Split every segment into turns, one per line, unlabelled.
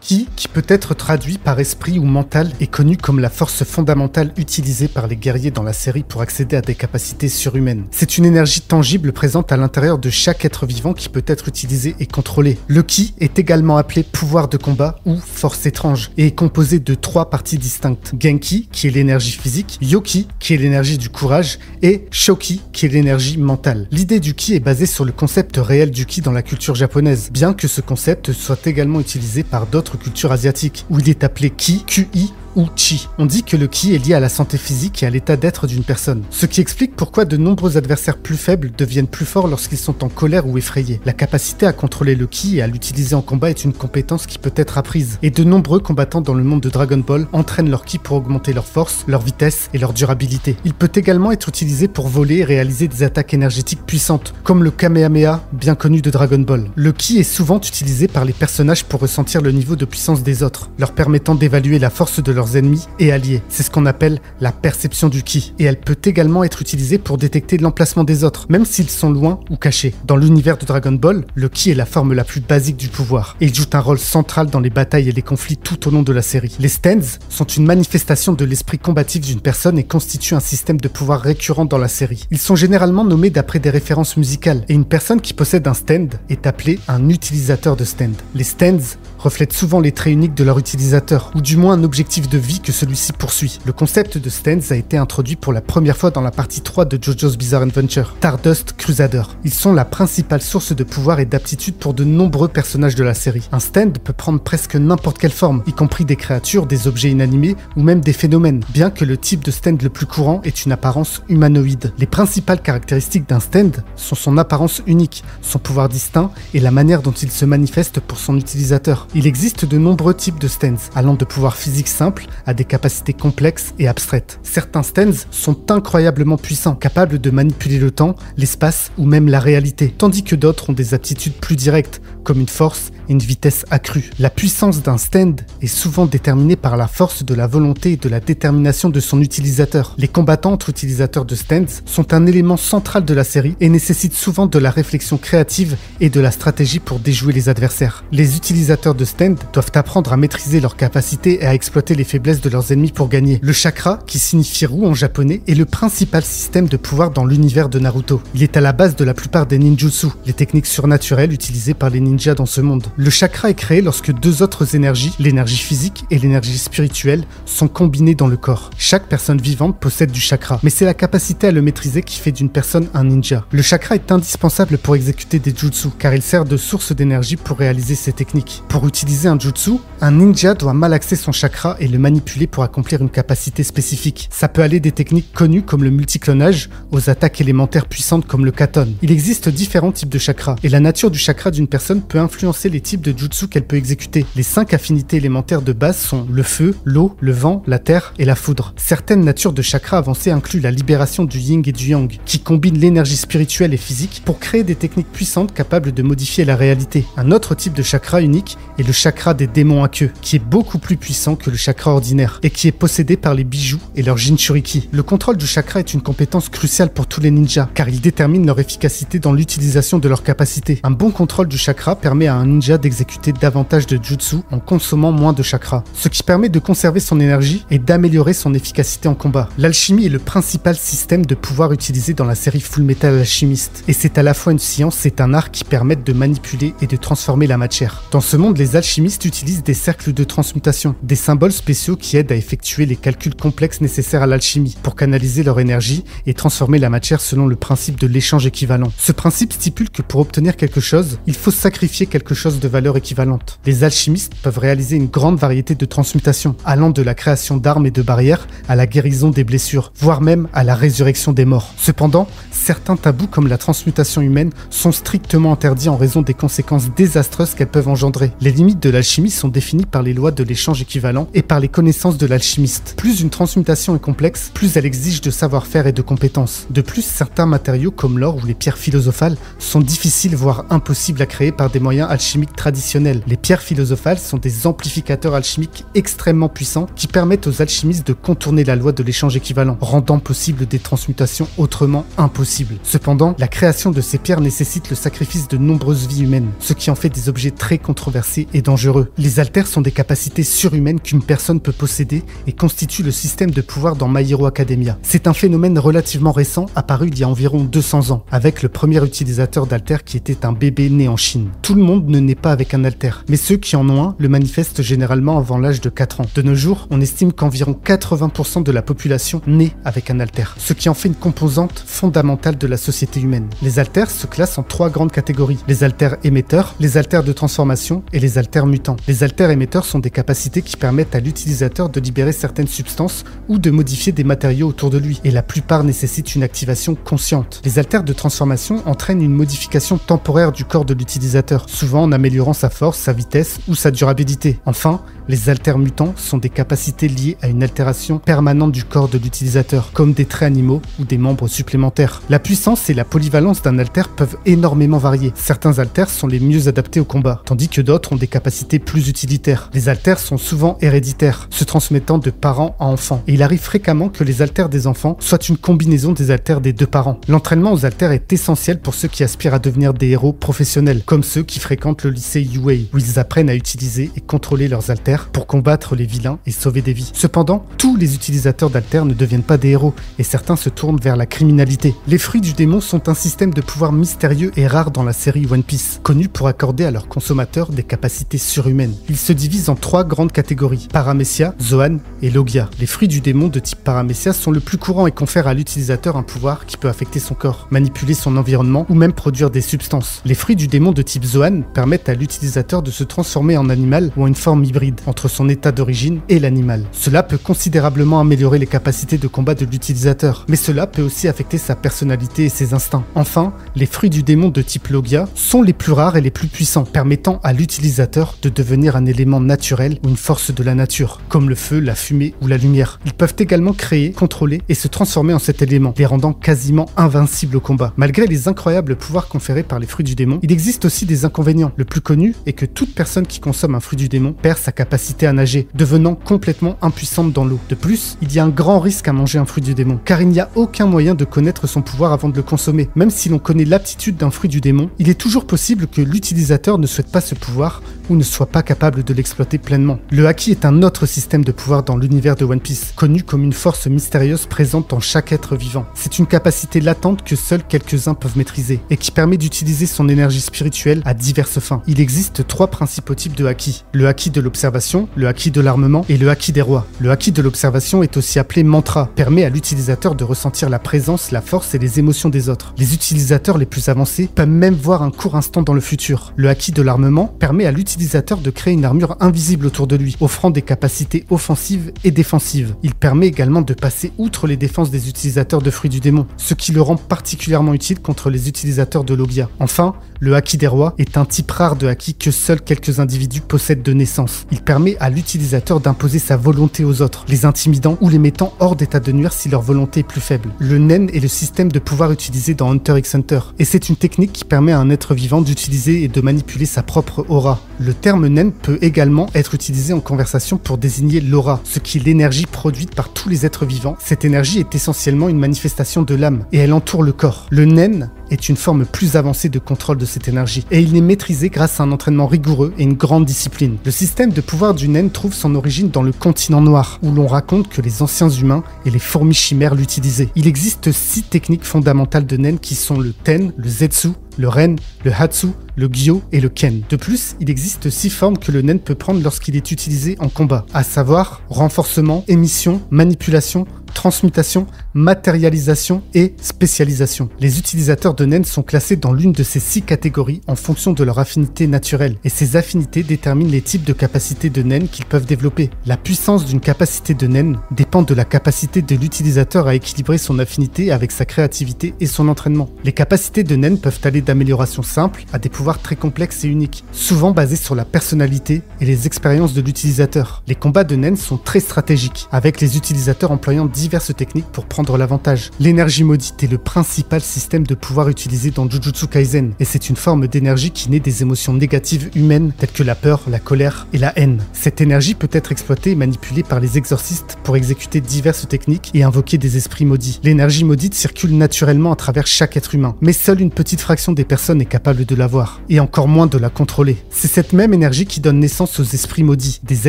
Ki, qui peut être traduit par esprit ou mental, est connu comme la force fondamentale utilisée par les guerriers dans la série pour accéder à des capacités surhumaines. C'est une énergie tangible présente à l'intérieur de chaque être vivant qui peut être utilisée et contrôlée. Le Ki est également appelé pouvoir de combat ou force étrange et est composé de 3 parties distinctes. Genki, qui est l'énergie physique, Yoki, qui est l'énergie du courage, et Shoki, qui est l'énergie mentale. L'idée du Ki est basée sur le concept réel du Ki dans la culture japonaise, bien que ce concept soit également utilisé par d'autres cultures asiatiques, où il est appelé Ki, QI, ou Chi. On dit que le Ki est lié à la santé physique et à l'état d'être d'une personne, ce qui explique pourquoi de nombreux adversaires plus faibles deviennent plus forts lorsqu'ils sont en colère ou effrayés. La capacité à contrôler le Ki et à l'utiliser en combat est une compétence qui peut être apprise, et de nombreux combattants dans le monde de Dragon Ball entraînent leur Ki pour augmenter leur force, leur vitesse et leur durabilité. Il peut également être utilisé pour voler et réaliser des attaques énergétiques puissantes, comme le Kamehameha bien connu de Dragon Ball. Le Ki est souvent utilisé par les personnages pour ressentir le niveau de puissance des autres, leur permettant d'évaluer la force de leurs ennemis et alliés. C'est ce qu'on appelle la perception du Ki, et elle peut également être utilisée pour détecter l'emplacement des autres, même s'ils sont loin ou cachés. Dans l'univers de Dragon Ball, le Ki est la forme la plus basique du pouvoir, et il joue un rôle central dans les batailles et les conflits tout au long de la série. Les stands sont une manifestation de l'esprit combatif d'une personne et constituent un système de pouvoir récurrent dans la série. Ils sont généralement nommés d'après des références musicales, et une personne qui possède un stand est appelée un utilisateur de stand. Les stands reflètent souvent les traits uniques de leur utilisateur, ou du moins un objectif de vie que celui-ci poursuit. Le concept de stands a été introduit pour la première fois dans la partie 3 de JoJo's Bizarre Adventure, Stardust Crusader. Ils sont la principale source de pouvoir et d'aptitude pour de nombreux personnages de la série. Un stand peut prendre presque n'importe quelle forme, y compris des créatures, des objets inanimés ou même des phénomènes, bien que le type de stand le plus courant ait une apparence humanoïde. Les principales caractéristiques d'un stand sont son apparence unique, son pouvoir distinct et la manière dont il se manifeste pour son utilisateur. Il existe de nombreux types de stands, allant de pouvoirs physiques simples à des capacités complexes et abstraites. Certains stands sont incroyablement puissants, capables de manipuler le temps, l'espace ou même la réalité, tandis que d'autres ont des aptitudes plus directes, comme une force et une vitesse accrue. La puissance d'un stand est souvent déterminée par la force de la volonté et de la détermination de son utilisateur. Les combattants entre utilisateurs de stands sont un élément central de la série et nécessitent souvent de la réflexion créative et de la stratégie pour déjouer les adversaires. Les utilisateurs de stands doivent apprendre à maîtriser leurs capacités et à exploiter les faiblesses de leurs ennemis pour gagner. Le chakra, qui signifie roue en japonais, est le principal système de pouvoir dans l'univers de Naruto. Il est à la base de la plupart des ninjutsu, les techniques surnaturelles utilisées par les ninjas dans ce monde. Le chakra est créé lorsque 2 autres énergies, l'énergie physique et l'énergie spirituelle, sont combinées dans le corps. Chaque personne vivante possède du chakra, mais c'est la capacité à le maîtriser qui fait d'une personne un ninja. Le chakra est indispensable pour exécuter des jutsu, car il sert de source d'énergie pour réaliser ces techniques. Pour utiliser un jutsu, un ninja doit malaxer son chakra et le manipuler pour accomplir une capacité spécifique. Ça peut aller des techniques connues comme le multiclonage aux attaques élémentaires puissantes comme le katon. Il existe différents types de chakras, et la nature du chakra d'une personne peut influencer les types de jutsu qu'elle peut exécuter. Les 5 affinités élémentaires de base sont le feu, l'eau, le vent, la terre et la foudre. Certaines natures de chakras avancées incluent la libération du yin et du yang, qui combinent l'énergie spirituelle et physique pour créer des techniques puissantes capables de modifier la réalité. Un autre type de chakra unique est le chakra des démons à queue, qui est beaucoup plus puissant que le chakra ordinaire, et qui est possédé par les bijoux et leurs jinchuriki. Le contrôle du chakra est une compétence cruciale pour tous les ninjas, car il détermine leur efficacité dans l'utilisation de leurs capacités. Un bon contrôle du chakra permet à un ninja d'exécuter davantage de jutsu en consommant moins de chakra, ce qui permet de conserver son énergie et d'améliorer son efficacité en combat. L'alchimie est le principal système de pouvoir utilisé dans la série Fullmetal Alchemist, et c'est à la fois une science et un art qui permettent de manipuler et de transformer la matière. Dans ce monde, les alchimistes utilisent des cercles de transmutation, des symboles spéciaux qui aident à effectuer les calculs complexes nécessaires à l'alchimie pour canaliser leur énergie et transformer la matière selon le principe de l'échange équivalent. Ce principe stipule que pour obtenir quelque chose, il faut sacrifier quelque chose de valeur équivalente. Les alchimistes peuvent réaliser une grande variété de transmutations, allant de la création d'armes et de barrières à la guérison des blessures, voire même à la résurrection des morts. Cependant, certains tabous comme la transmutation humaine sont strictement interdits en raison des conséquences désastreuses qu'elles peuvent engendrer. Les limites de l'alchimie sont définies par les lois de l'échange équivalent et par les connaissances de l'alchimiste. Plus une transmutation est complexe, plus elle exige de savoir-faire et de compétences. De plus, certains matériaux comme l'or ou les pierres philosophales sont difficiles voire impossibles à créer par des moyens alchimiques alchimiques traditionnels. Les pierres philosophales sont des amplificateurs alchimiques extrêmement puissants qui permettent aux alchimistes de contourner la loi de l'échange équivalent, rendant possible des transmutations autrement impossibles. Cependant, la création de ces pierres nécessite le sacrifice de nombreuses vies humaines, ce qui en fait des objets très controversés et dangereux. Les alters sont des capacités surhumaines qu'une personne peut posséder et constituent le système de pouvoir dans My Hero Academia. C'est un phénomène relativement récent apparu il y a environ 200 ans, avec le premier utilisateur d'alter qui était un bébé né en Chine. Tout le monde ne naît pas avec un alter, mais ceux qui en ont un le manifestent généralement avant l'âge de 4 ans. De nos jours, on estime qu'environ 80% de la population naît avec un alter, ce qui en fait une composante fondamentale de la société humaine. Les alters se classent en 3 grandes catégories: les alters émetteurs, les alters de transformation et les alters mutants. Les alters émetteurs sont des capacités qui permettent à l'utilisateur de libérer certaines substances ou de modifier des matériaux autour de lui, et la plupart nécessitent une activation consciente. Les alters de transformation entraînent une modification temporaire du corps de l'utilisateur, souvent en améliorant sa force, sa vitesse ou sa durabilité. Enfin, les alters mutants sont des capacités liées à une altération permanente du corps de l'utilisateur, comme des traits animaux ou des membres supplémentaires. La puissance et la polyvalence d'un alter peuvent énormément varier. Certains alters sont les mieux adaptés au combat, tandis que d'autres ont des capacités plus utilitaires. Les alters sont souvent héréditaires, se transmettant de parents à enfants, et il arrive fréquemment que les alters des enfants soient une combinaison des alters des 2 parents. L'entraînement aux alters est essentiel pour ceux qui aspirent à devenir des héros professionnels, comme ceux qui fréquentent le lycée UA, où ils apprennent à utiliser et contrôler leurs alters pour combattre les vilains et sauver des vies. Cependant, tous les utilisateurs d'alters ne deviennent pas des héros, et certains se tournent vers la criminalité. Les fruits du démon sont un système de pouvoir mystérieux et rare dans la série One Piece, connu pour accorder à leurs consommateurs des capacités surhumaines. Ils se divisent en 3 grandes catégories: Paramecia, Zoan et Logia. Les fruits du démon de type Paramecia sont le plus courant et confèrent à l'utilisateur un pouvoir qui peut affecter son corps, manipuler son environnement ou même produire des substances. Les fruits du démon de type Zoan permettent à l'utilisateur de se transformer en animal ou en une forme hybride entre son état d'origine et l'animal. Cela peut considérablement améliorer les capacités de combat de l'utilisateur, mais cela peut aussi affecter sa personnalité et ses instincts. Enfin, les fruits du démon de type Logia sont les plus rares et les plus puissants, permettant à l'utilisateur de devenir un élément naturel ou une force de la nature, comme le feu, la fumée ou la lumière. Ils peuvent également créer, contrôler et se transformer en cet élément, les rendant quasiment invincibles au combat. Malgré les incroyables pouvoirs conférés par les fruits du démon, il existe aussi des inconvénients. Le plus connu est que toute personne qui consomme un fruit du démon perd sa capacité à nager, devenant complètement impuissante dans l'eau. De plus, il y a un grand risque à manger un fruit du démon, car il n'y a aucun moyen de connaître son pouvoir avant de le consommer. Même si l'on connaît l'aptitude d'un fruit du démon, il est toujours possible que l'utilisateur ne souhaite pas ce pouvoir ou ne soit pas capable de l'exploiter pleinement. Le Haki est un autre système de pouvoir dans l'univers de One Piece, connu comme une force mystérieuse présente en chaque être vivant. C'est une capacité latente que seuls quelques-uns peuvent maîtriser, et qui permet d'utiliser son énergie spirituelle à diverses fins. Il existe 3 principaux types de Haki: le Haki de l'observation, le Haki de l'armement et le Haki des rois. Le Haki de l'observation est aussi appelé mantra, permet à l'utilisateur de ressentir la présence, la force et les émotions des autres. Les utilisateurs les plus avancés peuvent même voir un court instant dans le futur. Le Haki de l'armement permet à l'utilisateur de créer une armure invisible autour de lui, offrant des capacités offensives et défensives. Il permet également de passer outre les défenses des utilisateurs de fruits du démon, ce qui le rend particulièrement utile contre les utilisateurs de Logia. Enfin, le Haki des rois est un type rare de Haki que seuls quelques individus possèdent de naissance. Il permet à l'utilisateur d'imposer sa volonté aux autres, les intimidant ou les mettant hors d'état de nuire si leur volonté est plus faible. Le Nen est le système de pouvoir utilisé dans Hunter x Hunter, et c'est une technique qui permet à un être vivant d'utiliser et de manipuler sa propre aura. Le terme Nen peut également être utilisé en conversation pour désigner l'aura, ce qui est l'énergie produite par tous les êtres vivants. Cette énergie est essentiellement une manifestation de l'âme, et elle entoure le corps. Le Nen est une forme plus avancée de contrôle de cette énergie, et il est maîtrisé grâce à un entraînement rigoureux et une grande discipline. Le système de pouvoir du Nen trouve son origine dans le continent noir, où l'on raconte que les anciens humains et les fourmis chimères l'utilisaient. Il existe 6 techniques fondamentales de Nen qui sont le Ten, le Zetsu, le Ren, le Hatsu, le Gyo et le Ken. De plus, il existe 6 formes que le Nen peut prendre lorsqu'il est utilisé en combat, à savoir renforcement, émission, manipulation, transmutation, matérialisation et spécialisation. Les utilisateurs de Nen sont classés dans l'une de ces 6 catégories en fonction de leur affinité naturelle, et ces affinités déterminent les types de capacités de Nen qu'ils peuvent développer. La puissance d'une capacité de Nen dépend de la capacité de l'utilisateur à équilibrer son affinité avec sa créativité et son entraînement. Les capacités de Nen peuvent aller d'amélioration simples à des pouvoirs très complexes et uniques, souvent basés sur la personnalité et les expériences de l'utilisateur. Les combats de Nen sont très stratégiques, avec les utilisateurs employant diverses techniques pour prendre l'avantage. L'énergie maudite est le principal système de pouvoir utilisé dans Jujutsu Kaisen, et c'est une forme d'énergie qui naît des émotions négatives humaines telles que la peur, la colère et la haine. Cette énergie peut être exploitée et manipulée par les exorcistes pour exécuter diverses techniques et invoquer des esprits maudits. L'énergie maudite circule naturellement à travers chaque être humain, mais seule une petite fraction des personnes est capable de l'avoir, et encore moins de la contrôler. C'est cette même énergie qui donne naissance aux esprits maudits, des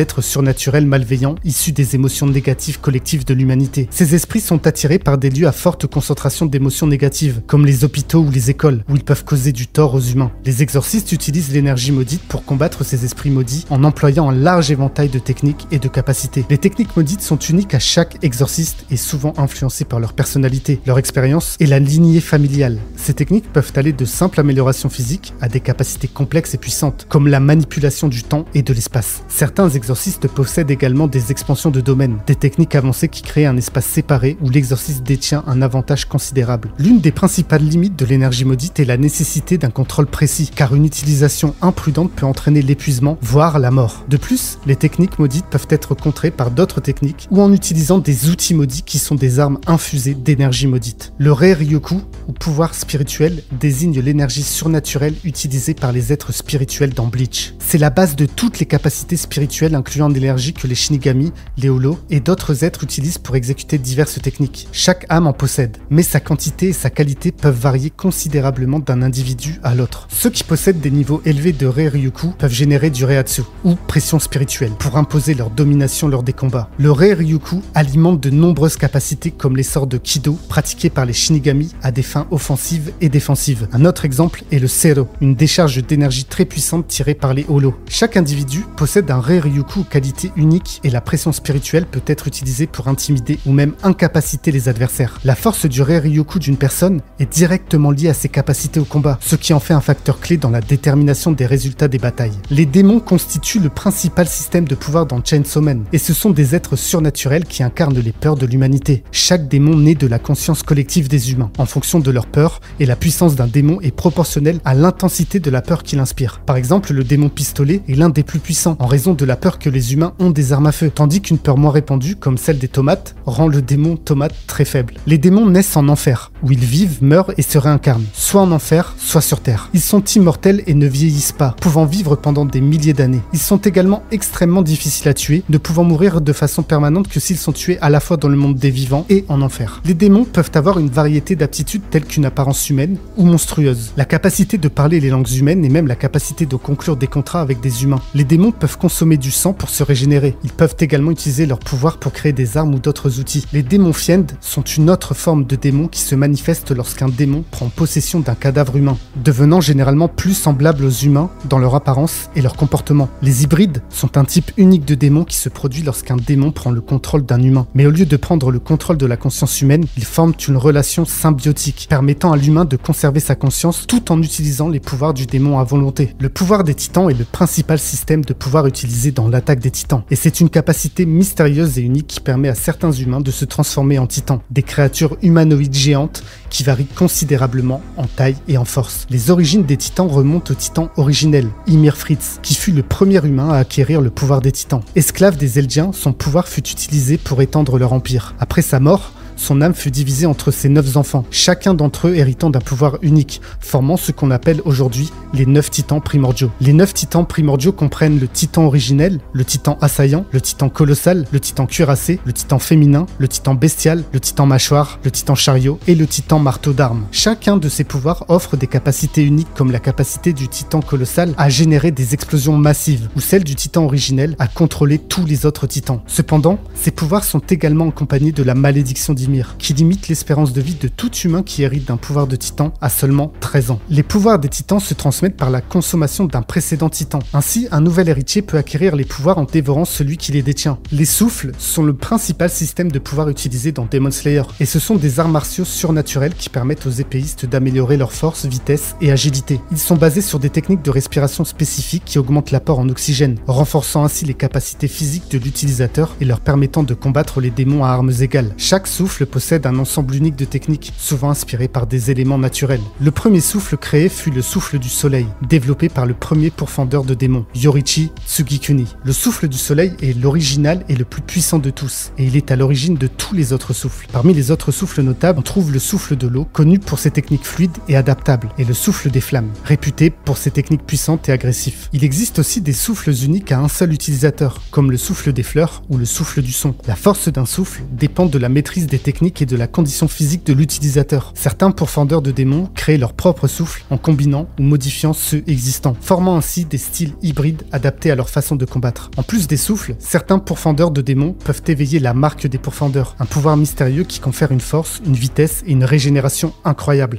êtres surnaturels malveillants issus des émotions négatives collectives de l'humanité. Ces esprits sont attirés par des lieux à forte concentration d'émotions négatives, comme les hôpitaux ou les écoles, où ils peuvent causer du tort aux humains. Les exorcistes utilisent l'énergie maudite pour combattre ces esprits maudits en employant un large éventail de techniques et de capacités. Les techniques maudites sont uniques à chaque exorciste et souvent influencées par leur personnalité, leur expérience et la lignée familiale. Ces techniques peuvent aller de simples améliorations physiques à des capacités complexes et puissantes, comme la manipulation du temps et de l'espace. Certains exorcistes possèdent également des expansions de domaine, des techniques avancées qui créent un espace séparé où l'exorciste détient un avantage considérable. L'une des principales limites de l'énergie maudite est la nécessité d'un contrôle précis, car une utilisation imprudente peut entraîner l'épuisement, voire la mort. De plus, les techniques maudites peuvent être contrées par d'autres techniques ou en utilisant des outils maudits qui sont des armes infusées d'énergie maudite. Le Rei Ryoku, ou pouvoir spirituel, désigne l'énergie surnaturelle utilisée par les êtres spirituels dans Bleach. C'est la base de toutes les capacités spirituelles incluant l'énergie que les Shinigami, les Holos et d'autres êtres utilisent pour exécuter diverses techniques. Chaque âme en possède, mais sa quantité et sa qualité peuvent varier considérablement d'un individu à l'autre. Ceux qui possèdent des niveaux élevés de Rei Ryoku peuvent générer du Reiatsu, ou pression spirituelle, pour imposer leur domination lors des combats. Le Rei Ryoku alimente de nombreuses capacités comme les sorts de Kido, pratiqués par les Shinigami à des fins offensives et défensives. Un autre exemple est le Sero, une décharge d'énergie très puissante tirée par les Holos. Chaque individu possède un Rei Ryoku aux qualités uniques et la pression spirituelle peut être utilisée pour intimider ou même incapaciter les adversaires. La force du Rei Ryoku d'une personne est directement liée à ses capacités au combat, ce qui en fait un facteur clé dans la détermination des résultats des batailles. Les démons constituent le principal système de pouvoir dans Chainsaw Man, et ce sont des êtres surnaturels qui incarnent les peurs de l'humanité. Chaque démon naît de la conscience collective des humains, en fonction de leur peur, et la puissance d'un démon est proportionnelle à l'intensité de la peur qu'il inspire. Par exemple, le démon pistolet est l'un des plus puissants, en raison de la peur que les humains ont des armes à feu, tandis qu'une peur moins répandue, comme celle des tomates, rend le démon tomate très faible. Les démons naissent en enfer, où ils vivent, meurent et se réincarnent, soit en enfer, soit sur terre. Ils sont immortels et ne vieillissent pas, pouvant vivre pendant des milliers d'années. Ils sont également extrêmement difficiles à tuer, ne pouvant mourir de façon permanente que s'ils sont tués à la fois dans le monde des vivants et en enfer. Les démons peuvent avoir une variété d'aptitudes telles qu'une apparence humaine ou monstrueuse, la capacité de parler les langues humaines et même la capacité de conclure des contrats avec des humains. Les démons peuvent consommer du sang pour se régénérer. Ils peuvent également utiliser leur pouvoir pour créer des armes ou d'autres outils. Les démons fiend sont une autre forme de démon qui se manifeste lorsqu'un démon prend possession d'un cadavre humain, devenant généralement plus semblable aux humains dans leur apparence et leur comportement. Les hybrides sont un type unique de démon qui se produit lorsqu'un démon prend le contrôle d'un humain. Mais au lieu de prendre le contrôle de la conscience humaine, ils forment une relation symbiotique, permettant à l'humain de conserver sa conscience tout en utilisant les pouvoirs du démon à volonté. Le pouvoir des titans est le principal système de pouvoir utilisé dans l'attaque des titans, et c'est une capacité mystérieuse et unique qui permet à certains humains de se transformer en titans, des créatures humanoïdes géantes qui varient considérablement en taille et en force. Les origines des titans remontent au titan originel, Ymir Fritz, qui fut le premier humain à acquérir le pouvoir des titans. Esclave des Eldiens, son pouvoir fut utilisé pour étendre leur empire. Après sa mort, son âme fut divisée entre ses 9 enfants, chacun d'entre eux héritant d'un pouvoir unique, formant ce qu'on appelle aujourd'hui les 9 titans primordiaux. Les 9 titans primordiaux comprennent le titan originel, le titan assaillant, le titan colossal, le titan cuirassé, le titan féminin, le titan bestial, le titan mâchoire, le titan chariot et le titan marteau d'armes. Chacun de ces pouvoirs offre des capacités uniques comme la capacité du titan colossal à générer des explosions massives ou celle du titan originel à contrôler tous les autres titans. Cependant, ces pouvoirs sont également accompagnés de la malédiction d'Ymir, qui limite l'espérance de vie de tout humain qui hérite d'un pouvoir de titan à seulement 13 ans. Les pouvoirs des titans se transmettent par la consommation d'un précédent titan. Ainsi, un nouvel héritier peut acquérir les pouvoirs en dévorant celui qui les détient. Les souffles sont le principal système de pouvoir utilisé dans Demon Slayer, et ce sont des arts martiaux surnaturels qui permettent aux épéistes d'améliorer leur force, vitesse et agilité. Ils sont basés sur des techniques de respiration spécifiques qui augmentent l'apport en oxygène, renforçant ainsi les capacités physiques de l'utilisateur et leur permettant de combattre les démons à armes égales. Chaque souffle souffle possède un ensemble unique de techniques, souvent inspirées par des éléments naturels. Le premier souffle créé fut le souffle du soleil, développé par le premier pourfendeur de démons, Yoriichi Tsugikuni. Le souffle du soleil est l'original et le plus puissant de tous, et il est à l'origine de tous les autres souffles. Parmi les autres souffles notables, on trouve le souffle de l'eau, connu pour ses techniques fluides et adaptables, et le souffle des flammes, réputé pour ses techniques puissantes et agressives. Il existe aussi des souffles uniques à un seul utilisateur, comme le souffle des fleurs ou le souffle du son. La force d'un souffle dépend de la maîtrise des techniques et de la condition physique de l'utilisateur. Certains pourfendeurs de démons créent leur propre souffle en combinant ou modifiant ceux existants, formant ainsi des styles hybrides adaptés à leur façon de combattre. En plus des souffles, certains pourfendeurs de démons peuvent éveiller la marque des pourfendeurs, un pouvoir mystérieux qui confère une force, une vitesse et une régénération incroyables.